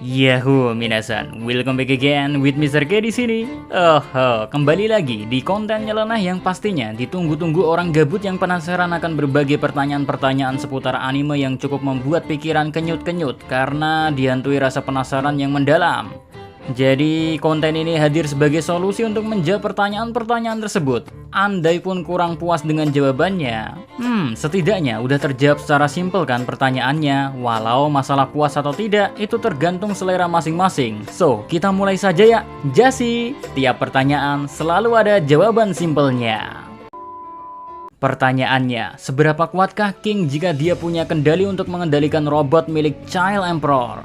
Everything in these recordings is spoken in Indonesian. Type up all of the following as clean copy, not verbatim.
Yahoo minasan, welcome back again with Mr. K di sini. Kembali lagi di konten nyeleneh yang pastinya ditunggu-tunggu orang gabut yang penasaran akan berbagai pertanyaan-pertanyaan seputar anime yang cukup membuat pikiran kenyut-kenyut karena dihantui rasa penasaran yang mendalam. Jadi konten ini hadir sebagai solusi untuk menjawab pertanyaan-pertanyaan tersebut. Andai pun kurang puas dengan jawabannya, setidaknya udah terjawab secara simpel kan pertanyaannya. Walau masalah puas atau tidak, itu tergantung selera masing-masing. So, kita mulai saja ya. Jasi, tiap pertanyaan selalu ada jawaban simpelnya. Pertanyaannya, seberapa kuatkah King jika dia punya kendali untuk mengendalikan robot milik Child Emperor?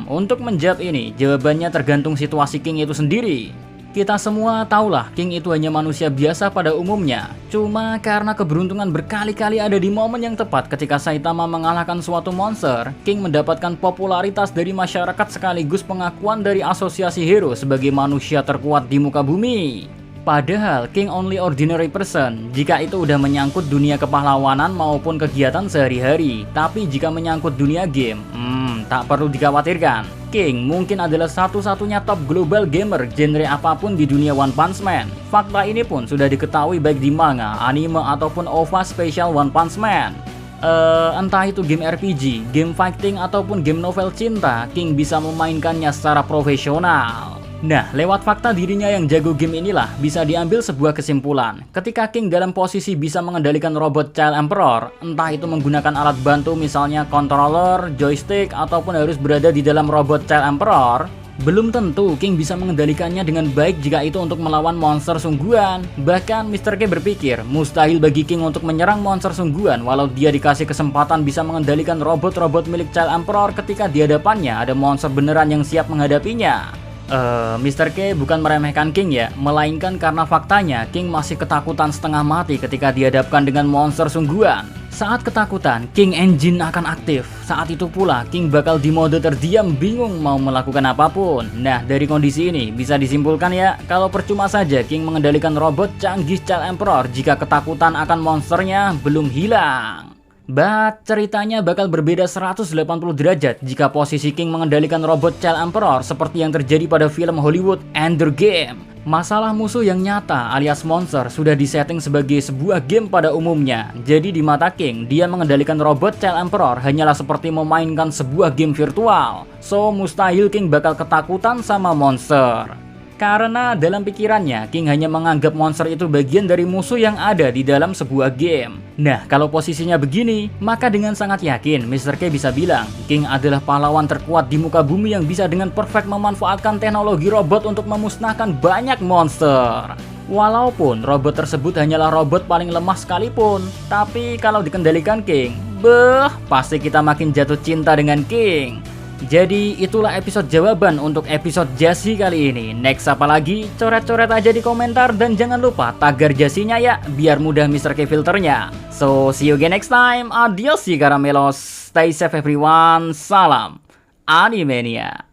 Untuk menjawab ini, jawabannya tergantung situasi King itu sendiri. Kita semua tahulah King itu hanya manusia biasa pada umumnya. Cuma karena keberuntungan berkali-kali ada di momen yang tepat ketika Saitama mengalahkan suatu monster, King mendapatkan popularitas dari masyarakat sekaligus pengakuan dari asosiasi hero sebagai manusia terkuat di muka bumi. Padahal King only ordinary person jika itu udah menyangkut dunia kepahlawanan maupun kegiatan sehari-hari. Tapi jika menyangkut dunia game, tak perlu dikhawatirkan. King mungkin adalah satu-satunya top global gamer genre apapun di dunia One Punch Man. Fakta ini pun sudah diketahui baik di manga, anime ataupun OVA spesial One Punch Man. Entah itu game RPG, game fighting ataupun game novel cinta, King bisa memainkannya secara profesional. Nah, lewat fakta dirinya yang jago game inilah bisa diambil sebuah kesimpulan. Ketika King dalam posisi bisa mengendalikan robot Child Emperor, entah itu menggunakan alat bantu misalnya controller, joystick, ataupun harus berada di dalam robot Child Emperor, belum tentu King bisa mengendalikannya dengan baik jika itu untuk melawan monster sungguhan. Bahkan Mr. K berpikir mustahil bagi King untuk menyerang monster sungguhan walau dia dikasih kesempatan bisa mengendalikan robot-robot milik Child Emperor ketika di hadapannya ada monster beneran yang siap menghadapinya. Mr. K bukan meremehkan King ya, melainkan karena faktanya King masih ketakutan setengah mati ketika dihadapkan dengan monster sungguhan. Saat ketakutan, King Engine akan aktif. Saat itu pula King bakal di mode terdiam, bingung mau melakukan apapun. Nah, dari kondisi ini bisa disimpulkan ya, kalau percuma saja King mengendalikan robot canggih Child Emperor jika ketakutan akan monsternya belum hilang. But ceritanya bakal berbeda 180 derajat jika posisi King mengendalikan robot Child Emperor seperti yang terjadi pada film Hollywood Ender Game. Masalah musuh yang nyata alias monster sudah disetting sebagai sebuah game pada umumnya. Jadi di mata King, dia mengendalikan robot Child Emperor hanyalah seperti memainkan sebuah game virtual. So mustahil King bakal ketakutan sama monster. Karena dalam pikirannya, King hanya menganggap monster itu bagian dari musuh yang ada di dalam sebuah game. Nah, kalau posisinya begini, maka dengan sangat yakin Mr. K bisa bilang, King adalah pahlawan terkuat di muka bumi yang bisa dengan perfect memanfaatkan teknologi robot untuk memusnahkan banyak monster. Walaupun robot tersebut hanyalah robot paling lemah sekalipun, tapi kalau dikendalikan King, pasti kita makin jatuh cinta dengan King. Jadi itulah episode jawaban untuk episode Jasi kali ini. Next apa lagi? Coret-coret aja di komentar dan jangan lupa tagar Jasinya ya, biar mudah Mr. K filternya. So see you again next time. Adios si Caramelos. Stay safe everyone. Salam Animania.